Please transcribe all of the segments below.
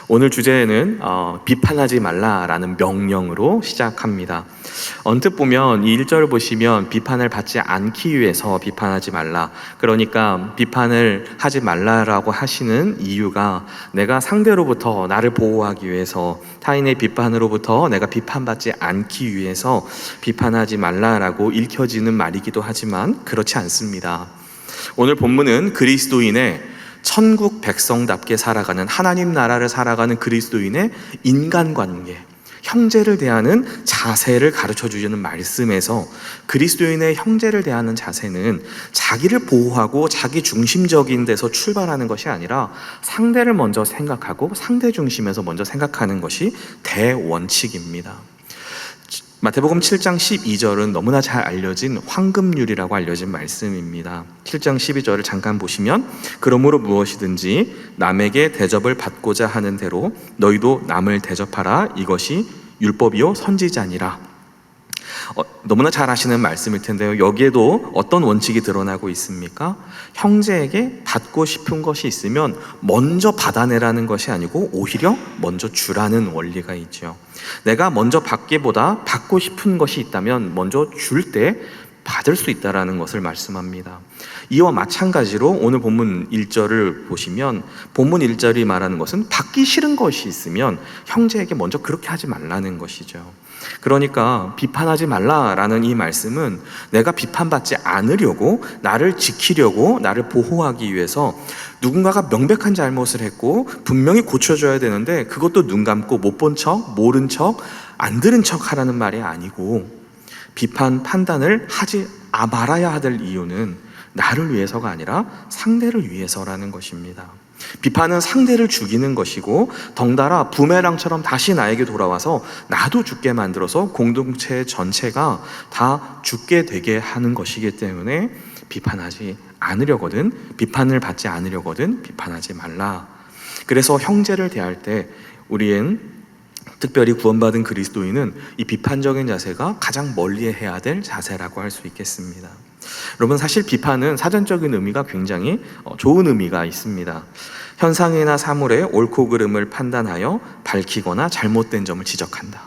오늘 주제는 비판하지 말라라는 명령으로 시작합니다. 언뜻 보면 이 1절을 보시면 비판을 받지 않기 위해서 비판하지 말라. 그러니까 비판을 하지 말라라고 하시는 이유가 내가 상대로부터 나를 보호하기 위해서, 타인의 비판으로부터 내가 비판받지 않기 위해서 비판하지 말라라고 읽혀지는 말이기도 하지만 그렇지 않습니다. 오늘 본문은 그리스도인의 천국 백성답게 살아가는, 하나님 나라를 살아가는 그리스도인의 인간관계, 형제를 대하는 자세를 가르쳐주는 말씀에서 그리스도인의 형제를 대하는 자세는 자기를 보호하고 자기 중심적인 데서 출발하는 것이 아니라 상대를 먼저 생각하고 상대 중심에서 먼저 생각하는 것이 대원칙입니다. 마태복음 7장 12절은 너무나 잘 알려진 황금률이라고 알려진 말씀입니다. 7장 12절을 잠깐 보시면, 그러므로 무엇이든지 남에게 대접을 받고자 하는 대로 너희도 남을 대접하라. 이것이 율법이요 선지자니라. 너무나 잘 아시는 말씀일 텐데요. 여기에도 어떤 원칙이 드러나고 있습니까? 형제에게 받고 싶은 것이 있으면 먼저 받아내라는 것이 아니고 오히려 먼저 주라는 원리가 있죠. 내가 먼저 받기보다 받고 싶은 것이 있다면 먼저 줄 때 받을 수 있다는 것을 말씀합니다. 이와 마찬가지로 오늘 본문 1절을 보시면 본문 1절이 말하는 것은 받기 싫은 것이 있으면 형제에게 먼저 그렇게 하지 말라는 것이죠. 그러니까 비판하지 말라라는 이 말씀은 내가 비판받지 않으려고, 나를 지키려고, 나를 보호하기 위해서 누군가가 명백한 잘못을 했고 분명히 고쳐줘야 되는데 그것도 눈 감고 못 본 척, 모른 척, 안 들은 척 하라는 말이 아니고, 비판, 판단을 하지 말아야 할 이유는 나를 위해서가 아니라 상대를 위해서라는 것입니다. 비판은 상대를 죽이는 것이고 덩달아 부메랑처럼 다시 나에게 돌아와서 나도 죽게 만들어서 공동체 전체가 다 죽게 되게 하는 것이기 때문에 비판하지 않으려거든, 비판을 받지 않으려거든 비판하지 말라. 그래서 형제를 대할 때 우리는, 특별히 구원받은 그리스도인은 이 비판적인 자세가 가장 멀리 해야 될 자세라고 할 수 있겠습니다. 여러분, 사실 비판은 사전적인 의미가 굉장히 좋은 의미가 있습니다. 현상이나 사물의 옳고 그름을 판단하여 밝히거나 잘못된 점을 지적한다.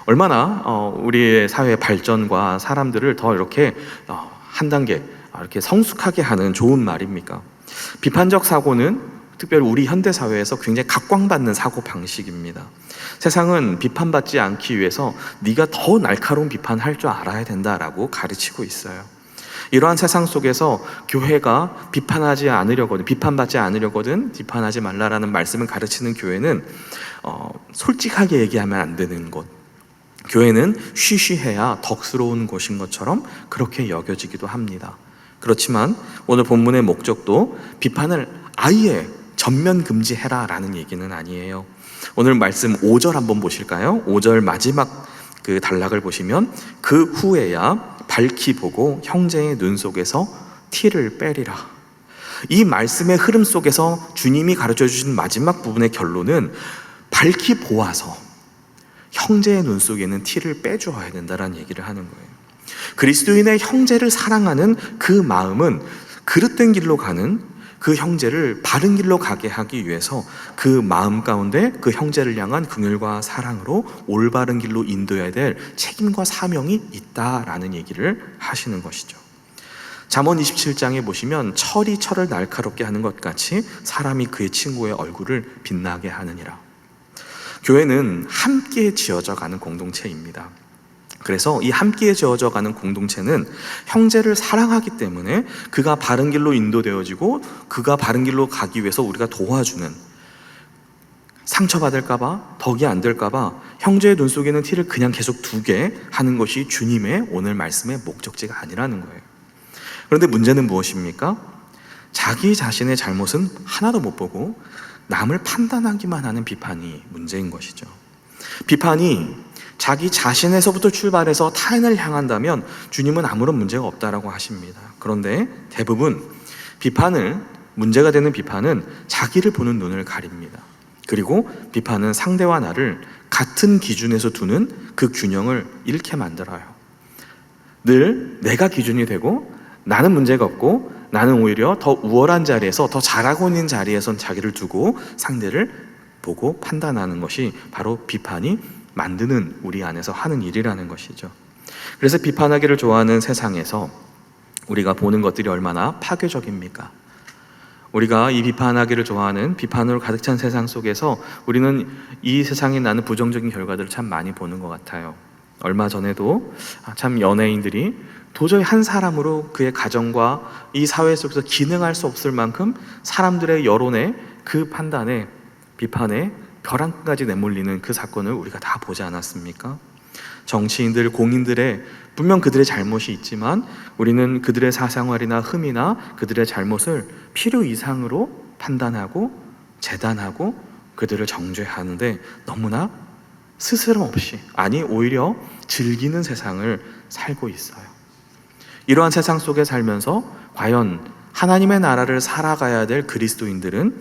얼마나 우리의 사회의 발전과 사람들을 더 이렇게 한 단계 이렇게 성숙하게 하는 좋은 말입니까? 비판적 사고는 특별히 우리 현대사회에서 굉장히 각광받는 사고 방식입니다. 세상은 비판받지 않기 위해서 네가 더 날카로운 비판할 줄 알아야 된다라고 가르치고 있어요. 이러한 세상 속에서 교회가 비판하지 않으려거든, 비판받지 않으려거든 비판하지 말라라는 말씀을 가르치는 교회는 솔직하게 얘기하면 안 되는 곳, 교회는 쉬쉬해야 덕스러운 곳인 것처럼 그렇게 여겨지기도 합니다. 그렇지만 오늘 본문의 목적도 비판을 아예 전면 금지해라 라는 얘기는 아니에요. 오늘 말씀 5절 한번 보실까요? 5절 마지막 그 단락을 보시면, 그 후에야 밝히 보고 형제의 눈 속에서 티를 빼리라. 이 말씀의 흐름 속에서 주님이 가르쳐 주신 마지막 부분의 결론은 밝히 보아서 형제의 눈 속에는 티를 빼주어야 된다는 얘기를 하는 거예요. 그리스도인의 형제를 사랑하는 그 마음은 그릇된 길로 가는 그 형제를 바른 길로 가게 하기 위해서 그 마음 가운데 그 형제를 향한 긍휼과 사랑으로 올바른 길로 인도해야 될 책임과 사명이 있다라는 얘기를 하시는 것이죠. 잠언 27장에 보시면 철이 철을 날카롭게 하는 것 같이 사람이 그의 친구의 얼굴을 빛나게 하느니라. 교회는 함께 지어져 가는 공동체입니다. 그래서 이 함께 지어져 가는 공동체는 형제를 사랑하기 때문에 그가 바른 길로 인도되어지고 그가 바른 길로 가기 위해서 우리가 도와주는, 상처받을까봐, 덕이 안 될까봐 형제의 눈 속에는 티를 그냥 계속 두게 하는 것이 주님의 오늘 말씀의 목적지가 아니라는 거예요. 그런데 문제는 무엇입니까? 자기 자신의 잘못은 하나도 못 보고 남을 판단하기만 하는 비판이 문제인 것이죠. 비판이 자기 자신에서부터 출발해서 타인을 향한다면 주님은 아무런 문제가 없다라고 하십니다. 그런데 대부분 문제가 되는 비판은 자기를 보는 눈을 가립니다. 그리고 비판은 상대와 나를 같은 기준에서 두는 그 균형을 잃게 만들어요. 늘 내가 기준이 되고 나는 문제가 없고 나는 오히려 더 우월한 자리에서, 더 잘하고 있는 자리에선 자기를 두고 상대를 보고 판단하는 것이 바로 비판이 만드는 우리 안에서 하는 일이라는 것이죠. 그래서 비판하기를 좋아하는 세상에서 우리가 보는 것들이 얼마나 파괴적입니까? 우리가 이 비판하기를 좋아하는 비판으로 가득 찬 세상 속에서 우리는 이 세상에 나는 부정적인 결과들을 참 많이 보는 것 같아요. 얼마 전에도 참 연예인들이 도저히 한 사람으로 그의 가정과 이 사회 속에서 기능할 수 없을 만큼 사람들의 여론에 그 판단에 비판에 벼랑끝까지 내몰리는 그 사건을 우리가 다 보지 않았습니까? 정치인들, 공인들의 분명 그들의 잘못이 있지만 우리는 그들의 사생활이나 흠이나 그들의 잘못을 필요 이상으로 판단하고 재단하고 그들을 정죄하는데 너무나 스스럼 없이, 아니 오히려 즐기는 세상을 살고 있어요. 이러한 세상 속에 살면서 과연 하나님의 나라를 살아가야 될 그리스도인들은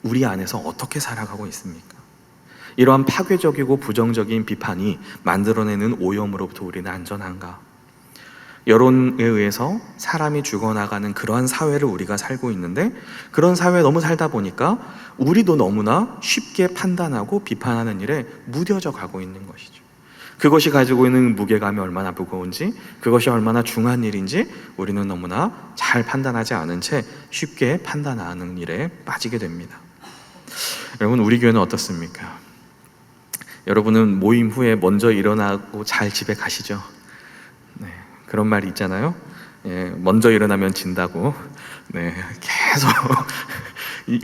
우리 안에서 어떻게 살아가고 있습니까? 이러한 파괴적이고 부정적인 비판이 만들어내는 오염으로부터 우리는 안전한가? 여론에 의해서 사람이 죽어나가는 그러한 사회를 우리가 살고 있는데 그런 사회에 너무 살다 보니까 우리도 너무나 쉽게 판단하고 비판하는 일에 무뎌져 가고 있는 것이죠. 그것이 가지고 있는 무게감이 얼마나 무거운지, 그것이 얼마나 중요한 일인지 우리는 너무나 잘 판단하지 않은 채 쉽게 판단하는 일에 빠지게 됩니다. 여러분, 우리 교회는 어떻습니까? 여러분은 모임 후에 먼저 일어나고 잘 집에 가시죠? 네, 그런 말이 있잖아요. 예, 먼저 일어나면 진다고. 네, 계속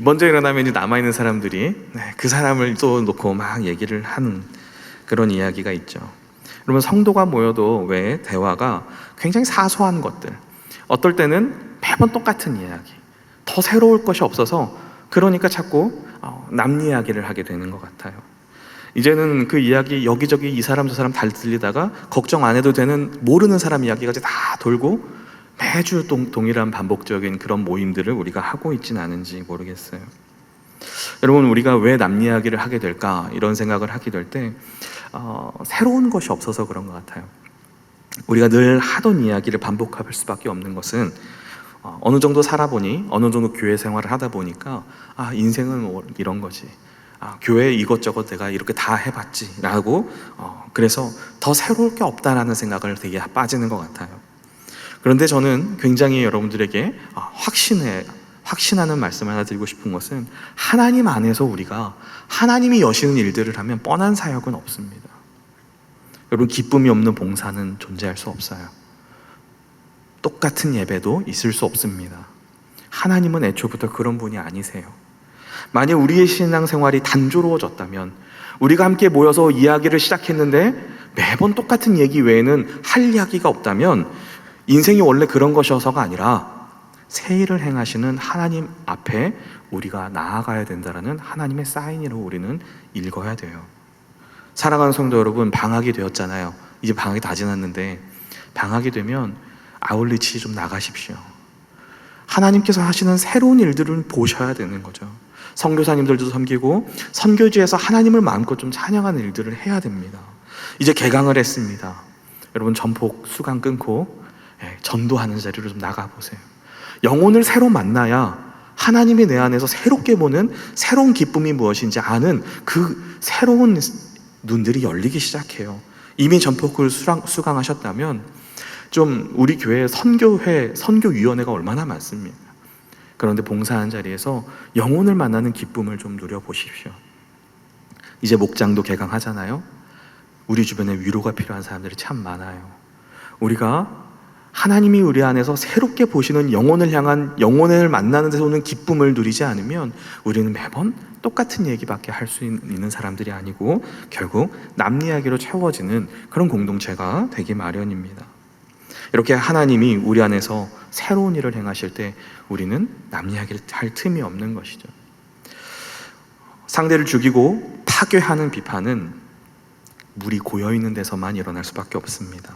먼저 일어나면 남아있는 사람들이 그 사람을 또 놓고 막 얘기를 하는 그런 이야기가 있죠. 그러면 성도가 모여도 왜 대화가 굉장히 사소한 것들, 어떨 때는 매번 똑같은 이야기, 더 새로울 것이 없어서 그러니까 자꾸 남 이야기를 하게 되는 것 같아요. 이제는 그 이야기 여기저기 이 사람 저 사람 다 들리다가 걱정 안 해도 되는 모르는 사람 이야기가 이제 다 돌고 매주 동일한 반복적인 그런 모임들을 우리가 하고 있지는 않은지 모르겠어요. 여러분, 우리가 왜 남 이야기를 하게 될까 이런 생각을 하게 될 때 새로운 것이 없어서 그런 것 같아요. 우리가 늘 하던 이야기를 반복할 수밖에 없는 것은 어느 정도 살아보니 어느 정도 교회 생활을 하다 보니까 인생은 뭐 이런 거지, 교회 이것저것 내가 이렇게 다 해봤지 라고 그래서 더 새로울 게 없다라는 생각을 되게 빠지는 것 같아요. 그런데 저는 굉장히 여러분들에게 확신하는 말씀을 하나 드리고 싶은 것은 하나님 안에서 우리가 하나님이 여시는 일들을 하면 뻔한 사역은 없습니다. 여러분, 기쁨이 없는 봉사는 존재할 수 없어요. 똑같은 예배도 있을 수 없습니다. 하나님은 애초부터 그런 분이 아니세요. 만약 우리의 신앙생활이 단조로워졌다면, 우리가 함께 모여서 이야기를 시작했는데 매번 똑같은 얘기 외에는 할 이야기가 없다면 인생이 원래 그런 것이어서가 아니라 새 일을 행하시는 하나님 앞에 우리가 나아가야 된다는 하나님의 사인으로 우리는 읽어야 돼요. 사랑하는 성도 여러분, 방학이 되었잖아요. 이제 방학이 다 지났는데 방학이 되면 아울리치 좀 나가십시오. 하나님께서 하시는 새로운 일들을 보셔야 되는 거죠. 선교사님들도 섬기고 선교지에서 하나님을 마음껏 좀 찬양하는 일들을 해야 됩니다. 이제 개강을 했습니다. 여러분, 전폭 수강 끊고 전도하는 자리로 좀 나가보세요. 영혼을 새로 만나야 하나님이 내 안에서 새롭게 보는 새로운 기쁨이 무엇인지 아는 그 새로운 눈들이 열리기 시작해요. 이미 전폭을 수강하셨다면 좀 우리 교회 선교회, 선교위원회가 얼마나 많습니까? 그런데 봉사하는 자리에서 영혼을 만나는 기쁨을 좀 누려보십시오. 이제 목장도 개강하잖아요. 우리 주변에 위로가 필요한 사람들이 참 많아요. 우리가 하나님이 우리 안에서 새롭게 보시는 영혼을 향한, 영혼을 만나는 데서 오는 기쁨을 누리지 않으면 우리는 매번 똑같은 얘기밖에 할 수 있는 사람들이 아니고 결국 남 이야기로 채워지는 그런 공동체가 되기 마련입니다. 이렇게 하나님이 우리 안에서 새로운 일을 행하실 때 우리는 남 이야기를 할 틈이 없는 것이죠. 상대를 죽이고 파괴하는 비판은 물이 고여있는 데서만 일어날 수밖에 없습니다.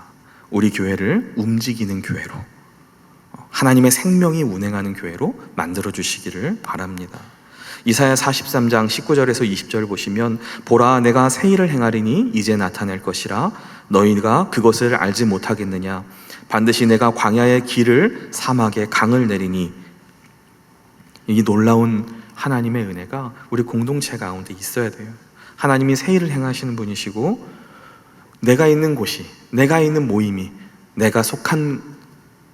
우리 교회를 움직이는 교회로, 하나님의 생명이 운행하는 교회로 만들어주시기를 바랍니다. 이사야 43장 19절에서 20절 보시면, 보라, 내가 새 일을 행하리니 이제 나타낼 것이라 너희가 그것을 알지 못하겠느냐. 반드시 내가 광야의 길을 사막에 강을 내리니. 이 놀라운 하나님의 은혜가 우리 공동체 가운데 있어야 돼요. 하나님이 새 일을 행하시는 분이시고, 내가 있는 곳이, 내가 있는 모임이, 내가 속한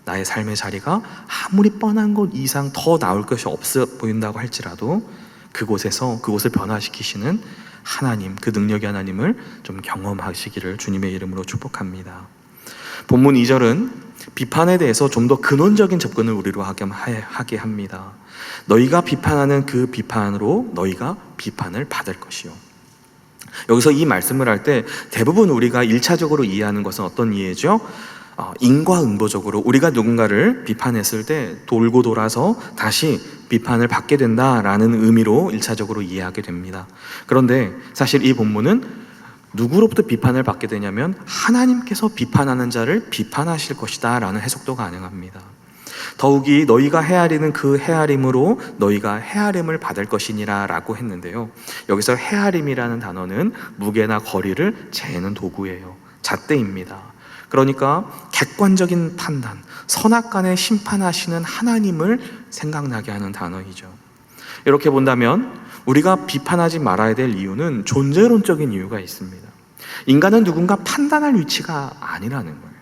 나의 삶의 자리가 아무리 뻔한 것 이상 더 나올 것이 없어 보인다고 할지라도 그곳을 변화시키시는 하나님, 그 능력의 하나님을 좀 경험하시기를 주님의 이름으로 축복합니다. 본문 2절은 비판에 대해서 좀 더 근원적인 접근을 우리로 하게 합니다. 너희가 비판하는 그 비판으로 너희가 비판을 받을 것이요. 여기서 이 말씀을 할 때 대부분 우리가 1차적으로 이해하는 것은 어떤 이해죠? 인과응보적으로 우리가 누군가를 비판했을 때 돌고 돌아서 다시 비판을 받게 된다라는 의미로 1차적으로 이해하게 됩니다. 그런데 사실 이 본문은 누구로부터 비판을 받게 되냐면 하나님께서 비판하는 자를 비판하실 것이다 라는 해석도 가능합니다. 더욱이 너희가 헤아리는 그 헤아림으로 너희가 헤아림을 받을 것이니라 라고 했는데요, 여기서 헤아림이라는 단어는 무게나 거리를 재는 도구예요. 잣대입니다. 그러니까 객관적인 판단, 선악간에 심판하시는 하나님을 생각나게 하는 단어이죠. 이렇게 본다면 우리가 비판하지 말아야 될 이유는 존재론적인 이유가 있습니다. 인간은 누군가 판단할 위치가 아니라는 거예요.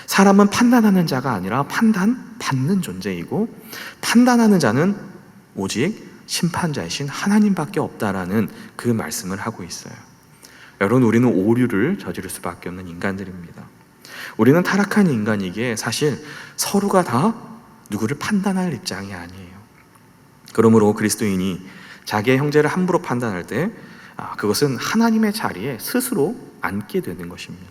사람은 판단하는 자가 아니라 판단받는 존재이고, 판단하는 자는 오직 심판자이신 하나님밖에 없다라는 그 말씀을 하고 있어요. 여러분, 우리는 오류를 저지를 수밖에 없는 인간들입니다. 우리는 타락한 인간이기에 사실 서로가 다 누구를 판단할 입장이 아니에요. 그러므로 그리스도인이 자기의 형제를 함부로 판단할 때 그것은 하나님의 자리에 스스로 앉게 되는 것입니다.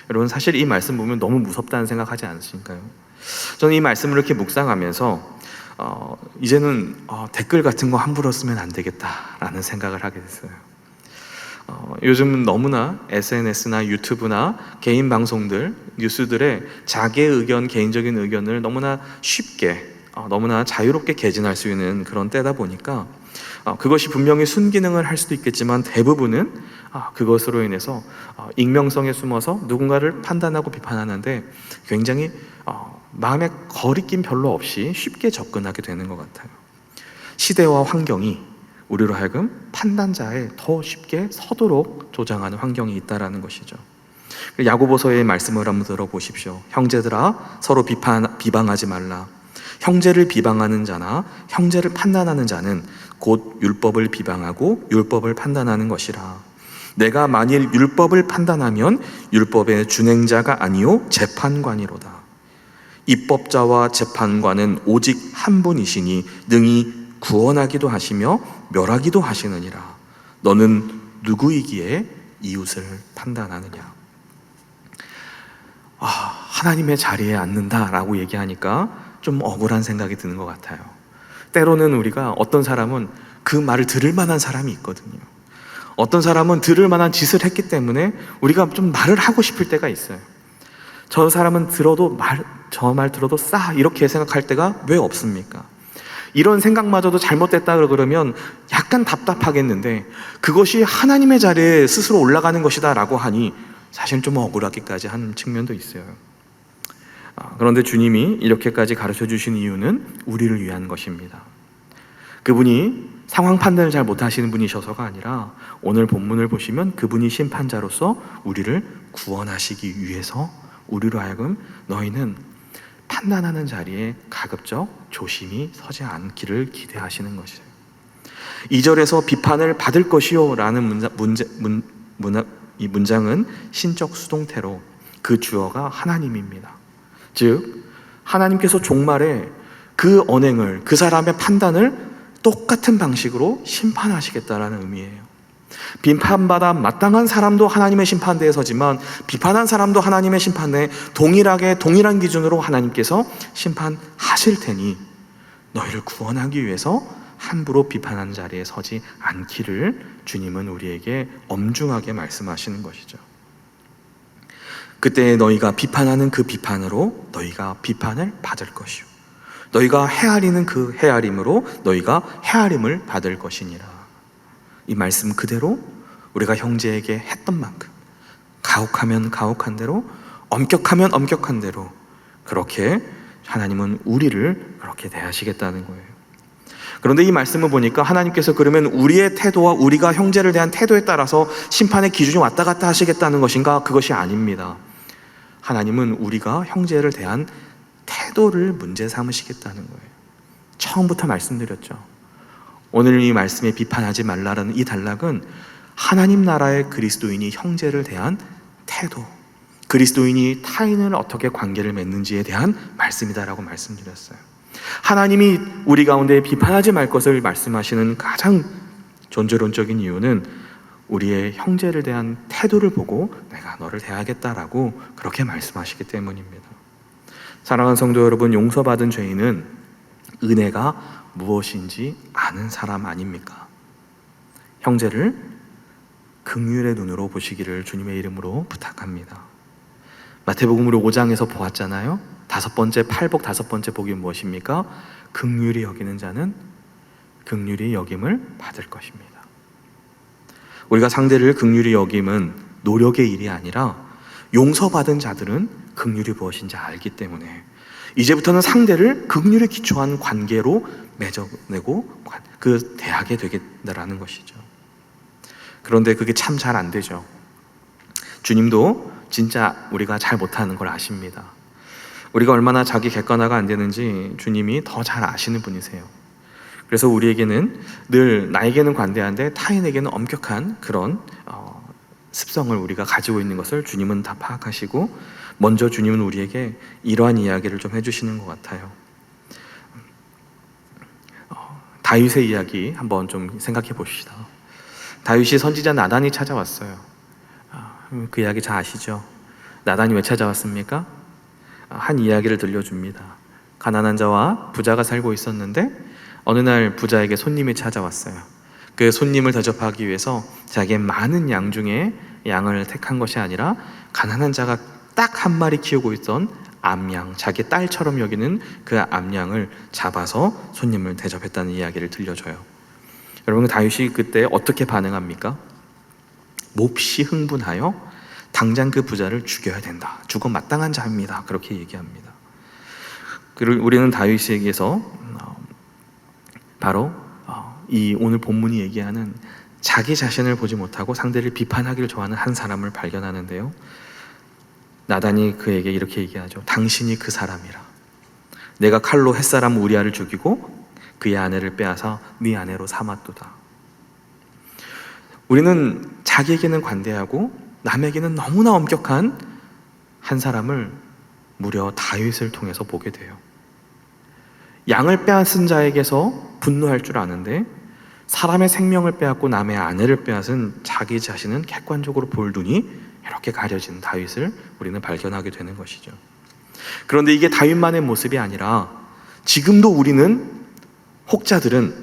여러분, 사실 이 말씀 보면 너무 무섭다는 생각하지 않으신가요? 저는 이 말씀을 이렇게 묵상하면서 이제는 댓글 같은 거 함부로 쓰면 안 되겠다라는 생각을 하게 됐어요. 요즘 너무나 SNS나 유튜브나 개인 방송들, 뉴스들의 자기의 의견, 개인적인 의견을 너무나 쉽게, 너무나 자유롭게 개진할 수 있는 그런 때다 보니까 그것이 분명히 순기능을 할 수도 있겠지만 대부분은 그것으로 인해서 익명성에 숨어서 누군가를 판단하고 비판하는데 굉장히 마음에 거리낌 별로 없이 쉽게 접근하게 되는 것 같아요. 시대와 환경이 우리로 하여금 판단자에 더 쉽게 서도록 조장하는 환경이 있다라는 것이죠. 야고보서의 말씀을 한번 들어보십시오. 형제들아, 서로 비방하지 말라. 형제를 비방하는 자나 형제를 판단하는 자는 곧 율법을 비방하고 율법을 판단하는 것이라. 내가 만일 율법을 판단하면 율법의 준행자가 아니요 재판관이로다. 입법자와 재판관은 오직 한 분이시니 능히 구원하기도 하시며 멸하기도 하시느니라. 너는 누구이기에 이웃을 판단하느냐. 하나님의 자리에 앉는다라고 얘기하니까 좀 억울한 생각이 드는 것 같아요. 때로는 우리가 어떤 사람은 그 말을 들을 만한 사람이 있거든요. 어떤 사람은 들을 만한 짓을 했기 때문에 우리가 좀 말을 하고 싶을 때가 있어요. 저 사람은 저 말 들어도 이렇게 생각할 때가 왜 없습니까? 이런 생각마저도 잘못됐다 그러면 약간 답답하겠는데 그것이 하나님의 자리에 스스로 올라가는 것이다 라고 하니 사실 좀 억울하기까지 하는 측면도 있어요. 그런데 주님이 이렇게까지 가르쳐 주신 이유는 우리를 위한 것입니다. 그분이 상황 판단을 잘 못하시는 분이셔서가 아니라 오늘 본문을 보시면 그분이 심판자로서 우리를 구원하시기 위해서 우리로 하여금 너희는 판단하는 자리에 가급적 조심히 서지 않기를 기대하시는 것이에요. 2절에서 비판을 받을 것이요 라는 이 문장은 신적 수동태로 그 주어가 하나님입니다. 즉 하나님께서 종말에 그 언행을, 그 사람의 판단을 똑같은 방식으로 심판하시겠다라는 의미예요. 비판받아 마땅한 사람도 하나님의 심판대에 서지만 비판한 사람도 하나님의 심판대에 동일한 기준으로 하나님께서 심판하실 테니 너희를 구원하기 위해서 함부로 비판하는 자리에 서지 않기를 주님은 우리에게 엄중하게 말씀하시는 것이죠. 그때 너희가 비판하는 그 비판으로 너희가 비판을 받을 것이요 너희가 헤아리는 그 헤아림으로 너희가 헤아림을 받을 것이니라. 이 말씀 그대로 우리가 형제에게 했던 만큼 가혹하면 가혹한 대로, 엄격하면 엄격한 대로 그렇게 하나님은 우리를 그렇게 대하시겠다는 거예요. 그런데 이 말씀을 보니까 하나님께서 그러면 우리의 태도와 우리가 형제를 대한 태도에 따라서 심판의 기준이 왔다 갔다 하시겠다는 것인가? 그것이 아닙니다. 하나님은 우리가 형제를 대한 태도를 문제 삼으시겠다는 거예요. 처음부터 말씀드렸죠. 오늘 이 말씀에 비판하지 말라라는 이 단락은 하나님 나라의 그리스도인이 형제를 대한 태도, 그리스도인이 타인을 어떻게 관계를 맺는지에 대한 말씀이다라고 말씀드렸어요. 하나님이 우리 가운데 비판하지 말 것을 말씀하시는 가장 존재론적인 이유는 우리의 형제를 대한 태도를 보고 내가 너를 대하겠다라고 그렇게 말씀하시기 때문입니다. 사랑하는 성도 여러분, 용서받은 죄인은 은혜가 무엇인지 아는 사람 아닙니까? 형제를 긍휼의 눈으로 보시기를 주님의 이름으로 부탁합니다. 마태복음으로 5장에서 보았잖아요. 팔복 다섯 번째 복이 무엇입니까? 긍휼히 여기는 자는 긍휼히 여김을 받을 것입니다. 우리가 상대를 긍휼히 여김은 노력의 일이 아니라 용서받은 자들은 긍휼이 무엇인지 알기 때문에 이제부터는 상대를 긍휼에 기초한 관계로 맺어내고 그 대하게 되겠다라는 것이죠. 그런데 그게 참 잘 안 되죠. 주님도 진짜 우리가 잘 못하는 걸 아십니다. 우리가 얼마나 자기 객관화가 안 되는지 주님이 더 잘 아시는 분이세요. 그래서 우리에게는 늘 나에게는 관대한데 타인에게는 엄격한 그런 습성을 우리가 가지고 있는 것을 주님은 다 파악하시고 먼저 주님은 우리에게 이러한 이야기를 좀 해주시는 것 같아요. 다윗의 이야기 한번 좀 생각해 봅시다. 다윗이 선지자 나단이 찾아왔어요. 그 이야기 잘 아시죠? 나단이 왜 찾아왔습니까? 한 이야기를 들려줍니다. 가난한 자와 부자가 살고 있었는데 어느 날 부자에게 손님이 찾아왔어요. 그 손님을 대접하기 위해서 자기의 많은 양 중에 양을 택한 것이 아니라 가난한 자가 딱 한 마리 키우고 있던 암양, 자기 딸처럼 여기는 그 암양을 잡아서 손님을 대접했다는 이야기를 들려줘요. 여러분, 다윗이 그때 어떻게 반응합니까? 몹시 흥분하여 당장 그 부자를 죽여야 된다. 죽어 마땅한 자입니다. 그렇게 얘기합니다. 우리는 다윗에게서 바로 이 오늘 본문이 얘기하는 자기 자신을 보지 못하고 상대를 비판하기를 좋아하는 한 사람을 발견하는데요. 나단이 그에게 이렇게 얘기하죠. 당신이 그 사람이라. 내가 칼로 햇사람 우리아를 죽이고 그의 아내를 빼앗아 네 아내로 삼았도다. 우리는 자기에게는 관대하고 남에게는 너무나 엄격한 한 사람을 무려 다윗을 통해서 보게 돼요. 양을 빼앗은 자에게서 분노할 줄 아는데 사람의 생명을 빼앗고 남의 아내를 빼앗은 자기 자신은 객관적으로 볼 눈이 이렇게 가려진 다윗을 우리는 발견하게 되는 것이죠. 그런데 이게 다윗만의 모습이 아니라 지금도 우리는 혹자들은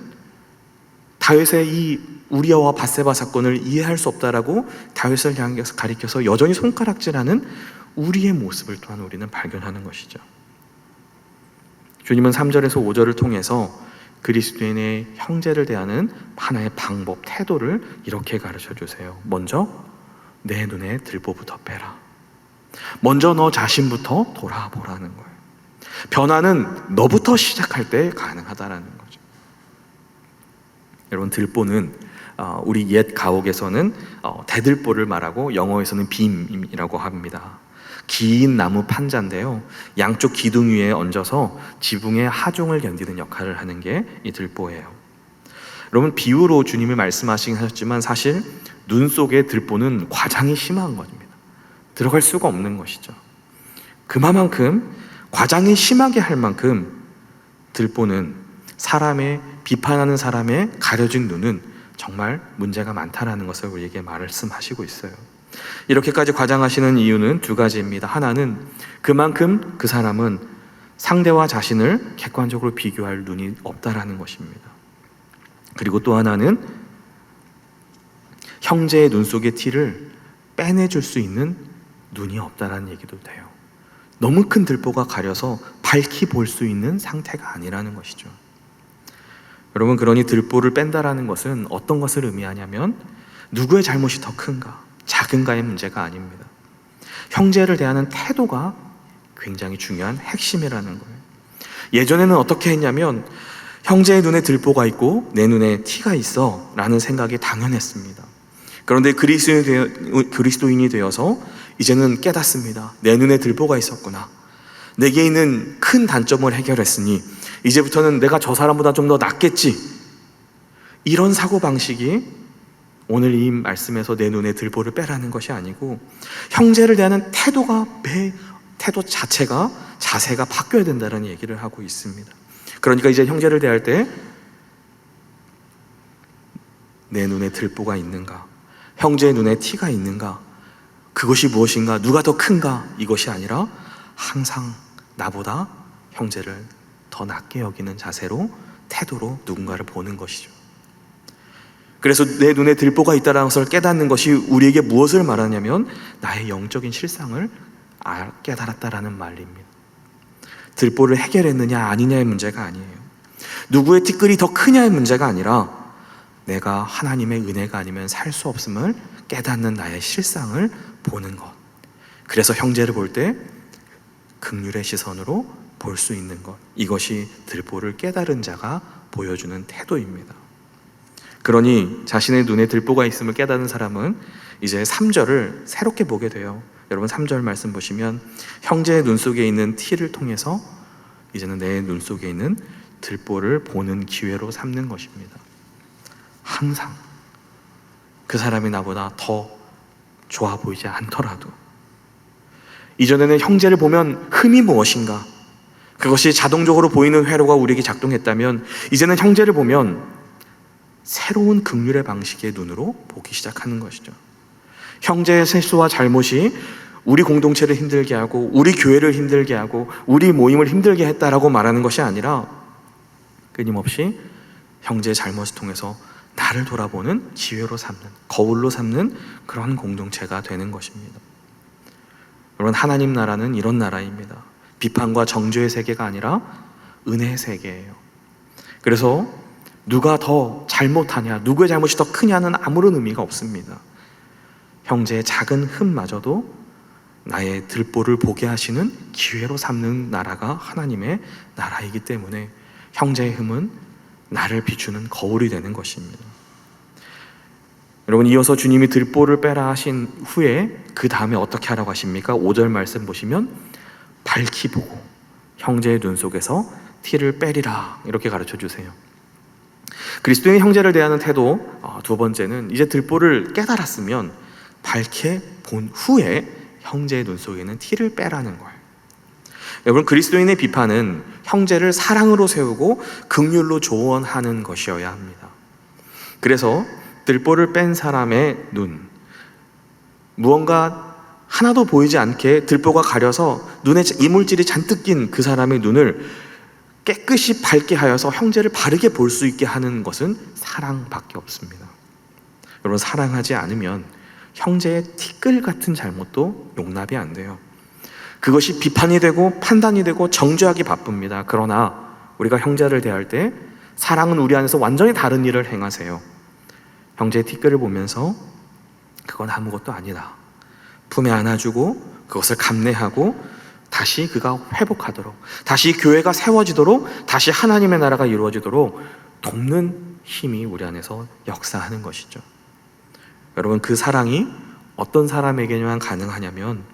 다윗의 이 우리아와 밧세바 사건을 이해할 수 없다라고 다윗을 향해서 가리켜서 여전히 손가락질하는 우리의 모습을 또한 우리는 발견하는 것이죠. 주님은 3절에서 5절을 통해서 그리스도인의 형제를 대하는 하나의 방법, 태도를 이렇게 가르쳐 주세요. 먼저 내 눈에 들보부터 빼라. 먼저 너 자신부터 돌아보라는 거예요. 변화는 너부터 시작할 때 가능하다라는 거죠. 여러분, 들보는 우리 옛 가옥에서는 대들보를 말하고 영어에서는 빔이라고 합니다. 긴 나무 판자인데요, 양쪽 기둥 위에 얹어서 지붕의 하중을 견디는 역할을 하는 게 이 들보예요. 여러분, 비유로 주님이 말씀하시긴 하셨지만 사실 눈 속에 들보는 과장이 심한 겁니다. 들어갈 수가 없는 것이죠. 그만큼 과장이 심하게 할 만큼 들보는 사람의 비판하는 사람의 가려진 눈은 정말 문제가 많다라는 것을 우리에게 말씀하시고 있어요. 이렇게까지 과장하시는 이유는 두 가지입니다. 하나는 그만큼 그 사람은 상대와 자신을 객관적으로 비교할 눈이 없다라는 것입니다. 그리고 또 하나는 형제의 눈 속의 티를 빼내줄 수 있는 눈이 없다라는 얘기도 돼요. 너무 큰 들보가 가려서 밝히 볼 수 있는 상태가 아니라는 것이죠. 여러분, 그러니 들보를 뺀다라는 것은 어떤 것을 의미하냐면 누구의 잘못이 더 큰가, 작은가의 문제가 아닙니다. 형제를 대하는 태도가 굉장히 중요한 핵심이라는 거예요. 예전에는 어떻게 했냐면 형제의 눈에 들보가 있고 내 눈에 티가 있어 라는 생각이 당연했습니다. 그런데 그리스도인이 되어서 이제는 깨닫습니다. 내 눈에 들보가 있었구나. 내게 있는 큰 단점을 해결했으니 이제부터는 내가 저 사람보다 좀 더 낫겠지. 이런 사고방식이 오늘 이 말씀에서 내 눈에 들보를 빼라는 것이 아니고, 형제를 대하는 태도 자세가 바뀌어야 된다는 얘기를 하고 있습니다. 그러니까 이제 형제를 대할 때 내 눈에 들보가 있는가, 형제의 눈에 티가 있는가, 그것이 무엇인가, 누가 더 큰가, 이것이 아니라 항상 나보다 형제를 더 낮게 여기는 자세로, 태도로 누군가를 보는 것이죠. 그래서 내 눈에 들보가 있다는 것을 깨닫는 것이 우리에게 무엇을 말하냐면 나의 영적인 실상을 깨달았다라는 말입니다. 들보를 해결했느냐 아니냐의 문제가 아니에요. 누구의 티끌이 더 크냐의 문제가 아니라 내가 하나님의 은혜가 아니면 살 수 없음을 깨닫는 나의 실상을 보는 것. 그래서 형제를 볼 때 긍휼의 시선으로 볼 수 있는 것, 이것이 들보를 깨달은 자가 보여주는 태도입니다. 그러니 자신의 눈에 들보가 있음을 깨닫는 사람은 이제 3절을 새롭게 보게 돼요. 여러분 3절 말씀 보시면 형제의 눈 속에 있는 티를 통해서 이제는 내 눈 속에 있는 들보를 보는 기회로 삼는 것입니다. 항상 그 사람이 나보다 더 좋아 보이지 않더라도, 이전에는 형제를 보면 흠이 무엇인가, 그것이 자동적으로 보이는 회로가 우리에게 작동했다면 이제는 형제를 보면 새로운 긍휼의 방식의 눈으로 보기 시작하는 것이죠. 형제의 실수와 잘못이 우리 공동체를 힘들게 하고 우리 교회를 힘들게 하고 우리 모임을 힘들게 했다라고 말하는 것이 아니라 끊임없이 형제의 잘못을 통해서 나를 돌아보는 기회로 삼는, 거울로 삼는 그런 공동체가 되는 것입니다. 여러분, 하나님 나라는 이런 나라입니다. 비판과 정죄의 세계가 아니라 은혜의 세계예요. 그래서 누가 더 잘못하냐, 누구의 잘못이 더 크냐는 아무런 의미가 없습니다. 형제의 작은 흠마저도 나의 들보를 보게 하시는 기회로 삼는 나라가 하나님의 나라이기 때문에 형제의 흠은 나를 비추는 거울이 되는 것입니다. 여러분, 이어서 주님이 들보를 빼라 하신 후에 그 다음에 어떻게 하라고 하십니까? 5절 말씀 보시면 밝히 보고 형제의 눈 속에서 티를 빼리라, 이렇게 가르쳐 주세요. 그리스도인 형제를 대하는 태도 두 번째는 이제 들보를 깨달았으면 밝게 본 후에 형제의 눈 속에는 티를 빼라는 거예요. 여러분, 그리스도인의 비판은 형제를 사랑으로 세우고 긍휼로 조언하는 것이어야 합니다. 그래서 들보를 뺀 사람의 눈, 무언가 하나도 보이지 않게 들보가 가려서 눈에 이물질이 잔뜩 낀 그 사람의 눈을 깨끗이 밝게 하여서 형제를 바르게 볼 수 있게 하는 것은 사랑밖에 없습니다. 여러분, 사랑하지 않으면 형제의 티끌 같은 잘못도 용납이 안 돼요. 그것이 비판이 되고 판단이 되고 정죄하기 바쁩니다. 그러나 우리가 형제를 대할 때 사랑은 우리 안에서 완전히 다른 일을 행하세요. 형제의 티끌을 보면서 그건 아무것도 아니다, 품에 안아주고 그것을 감내하고 다시 그가 회복하도록, 다시 교회가 세워지도록, 다시 하나님의 나라가 이루어지도록 돕는 힘이 우리 안에서 역사하는 것이죠. 여러분, 그 사랑이 어떤 사람에게만 가능하냐면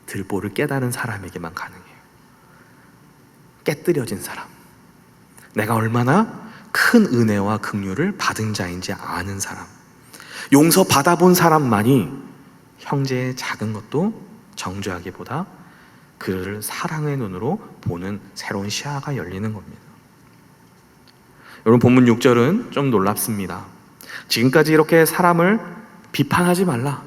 들보를 깨달은 사람에게만 가능해요. 깨뜨려진 사람, 내가 얼마나 큰 은혜와 긍휼을 받은 자인지 아는 사람, 용서 받아본 사람만이 형제의 작은 것도 정죄하기보다 그를 사랑의 눈으로 보는 새로운 시야가 열리는 겁니다. 여러분, 본문 6절은 좀 놀랍습니다. 지금까지 이렇게 사람을 비판하지 말라,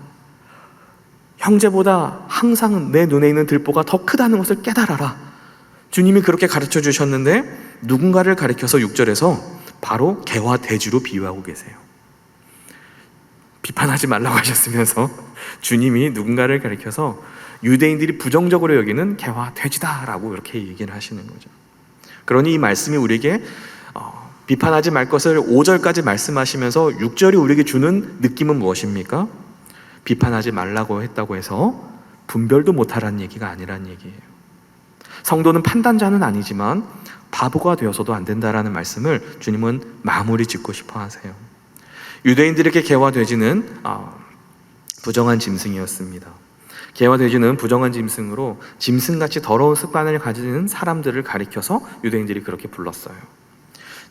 형제보다 항상 내 눈에 있는 들보가 더 크다는 것을 깨달아라, 주님이 그렇게 가르쳐 주셨는데 누군가를 가리켜서 6절에서 바로 개와 돼지로 비유하고 계세요. 비판하지 말라고 하셨으면서 주님이 누군가를 가리켜서 유대인들이 부정적으로 여기는 개와 돼지다라고 이렇게 얘기를 하시는 거죠. 그러니 이 말씀이 우리에게 비판하지 말 것을 5절까지 말씀하시면서 6절이 우리에게 주는 느낌은 무엇입니까? 비판하지 말라고 했다고 해서 분별도 못하라는 얘기가 아니란 얘기예요. 성도는 판단자는 아니지만 바보가 되어서도 안 된다라는 말씀을 주님은 마무리 짓고 싶어 하세요. 유대인들에게 개와 돼지는 부정한 짐승이었습니다. 개와 돼지는 부정한 짐승으로 짐승같이 더러운 습관을 가지는 사람들을 가리켜서 유대인들이 그렇게 불렀어요.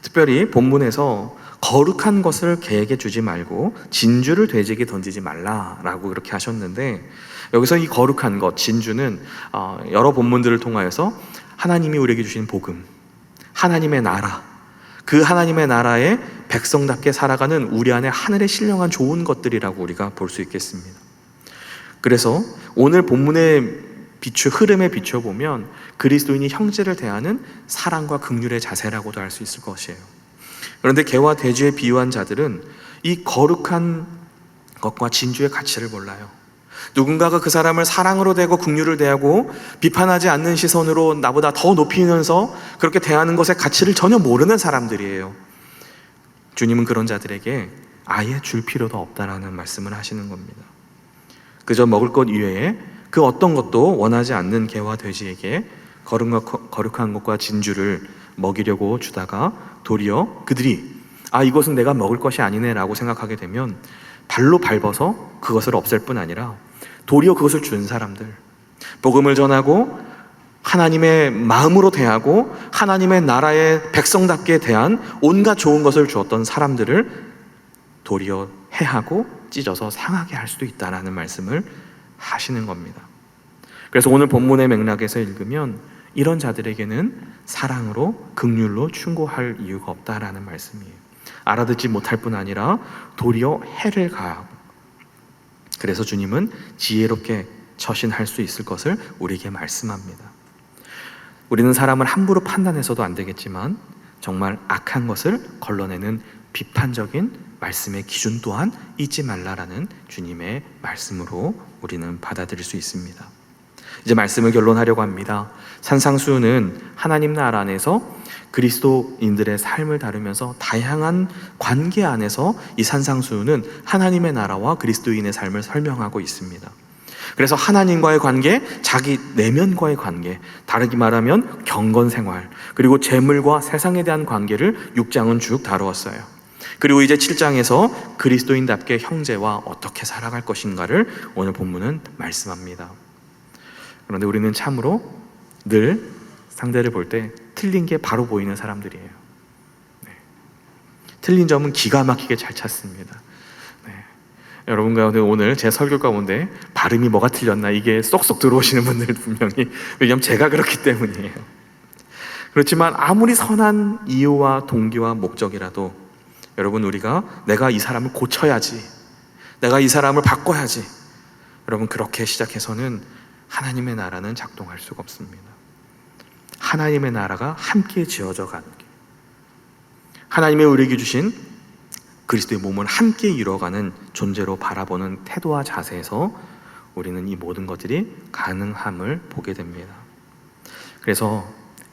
특별히 본문에서 거룩한 것을 개에게 주지 말고 진주를 돼지에게 던지지 말라라고 그렇게 하셨는데, 여기서 이 거룩한 것, 진주는 여러 본문들을 통하여서 하나님이 우리에게 주신 복음, 하나님의 나라, 그 하나님의 나라의 백성답게 살아가는 우리 안에 하늘의 신령한 좋은 것들이라고 우리가 볼 수 있겠습니다. 그래서 오늘 본문의 흐름에 비춰보면 그리스도인이 형제를 대하는 사랑과 긍휼의 자세라고도 할 수 있을 것이에요. 그런데 개와 돼지에 비유한 자들은 이 거룩한 것과 진주의 가치를 몰라요. 누군가가 그 사람을 사랑으로 대하고 긍휼을 대하고 비판하지 않는 시선으로 나보다 더 높이면서 그렇게 대하는 것의 가치를 전혀 모르는 사람들이에요. 주님은 그런 자들에게 아예 줄 필요도 없다라는 말씀을 하시는 겁니다. 그저 먹을 것 이외에 그 어떤 것도 원하지 않는 개와 돼지에게 거룩한 것과 진주를 먹이려고 주다가 도리어 그들이 이것은 내가 먹을 것이 아니네 라고 생각하게 되면 발로 밟아서 그것을 없앨 뿐 아니라 도리어 그것을 준 사람들, 복음을 전하고 하나님의 마음으로 대하고 하나님의 나라의 백성답게 대한 온갖 좋은 것을 주었던 사람들을 도리어 해하고 찢어서 상하게 할 수도 있다라는 말씀을 하시는 겁니다. 그래서 오늘 본문의 맥락에서 읽으면 이런 자들에게는 사랑으로 긍휼로 충고할 이유가 없다라는 말씀이에요. 알아듣지 못할 뿐 아니라 도리어 해를 가하고, 그래서 주님은 지혜롭게 처신할 수 있을 것을 우리에게 말씀합니다. 우리는 사람을 함부로 판단해서도 안 되겠지만 정말 악한 것을 걸러내는 비판적인 말씀의 기준 또한 잊지 말라라는 주님의 말씀으로 우리는 받아들일 수 있습니다. 이제 말씀을 결론하려고 합니다. 산상수훈은 하나님 나라 안에서 그리스도인들의 삶을 다루면서 다양한 관계 안에서 이 산상수훈은 하나님의 나라와 그리스도인의 삶을 설명하고 있습니다. 그래서 하나님과의 관계, 자기 내면과의 관계, 다르게 말하면 경건생활, 그리고 재물과 세상에 대한 관계를 6장은 쭉 다루었어요. 그리고 이제 7장에서 그리스도인답게 형제와 어떻게 살아갈 것인가를 오늘 본문은 말씀합니다. 그런데 우리는 참으로 늘 상대를 볼 때 틀린 게 바로 보이는 사람들이에요. 틀린 점은 기가 막히게 잘 찾습니다. 여러분 가운데 오늘 제 설교 가운데 발음이 뭐가 틀렸나 이게 쏙쏙 들어오시는 분들 분명히, 왜냐하면 제가 그렇기 때문이에요. 그렇지만 아무리 선한 이유와 동기와 목적이라도 여러분, 우리가 내가 이 사람을 고쳐야지, 내가 이 사람을 바꿔야지, 여러분 그렇게 시작해서는 하나님의 나라는 작동할 수가 없습니다. 하나님의 나라가 함께 지어져 가는 길, 하나님의 우리에게 주신 그리스도의 몸을 함께 이뤄가는 존재로 바라보는 태도와 자세에서 우리는 이 모든 것들이 가능함을 보게 됩니다. 그래서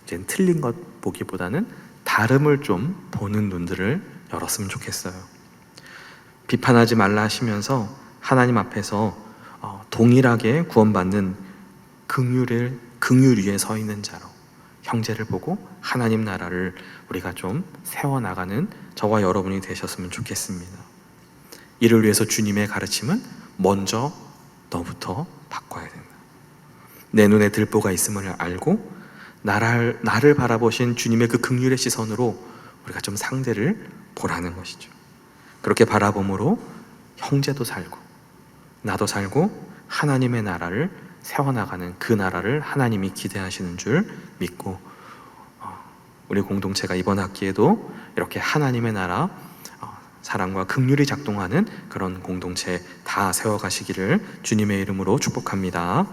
이제 틀린 것 보기보다는 다름을 좀 보는 눈들을 열었으면 좋겠어요. 비판하지 말라 하시면서 하나님 앞에서 동일하게 구원받는 긍휼 위에 서 있는 자로 형제를 보고 하나님 나라를 우리가 좀 세워나가는 저와 여러분이 되셨으면 좋겠습니다. 이를 위해서 주님의 가르침은 먼저 너부터 바꿔야 된다. 내 눈에 들보가 있음을 알고 나를 바라보신 주님의 그 긍휼의 시선으로 우리가 좀 상대를 보라는 것이죠. 그렇게 바라봄으로 형제도 살고 나도 살고 하나님의 나라를 세워나가는 그 나라를 하나님이 기대하시는 줄 믿고 우리 공동체가 이번 학기에도 이렇게 하나님의 나라 사랑과 긍휼이 작동하는 그런 공동체 다 세워가시기를 주님의 이름으로 축복합니다.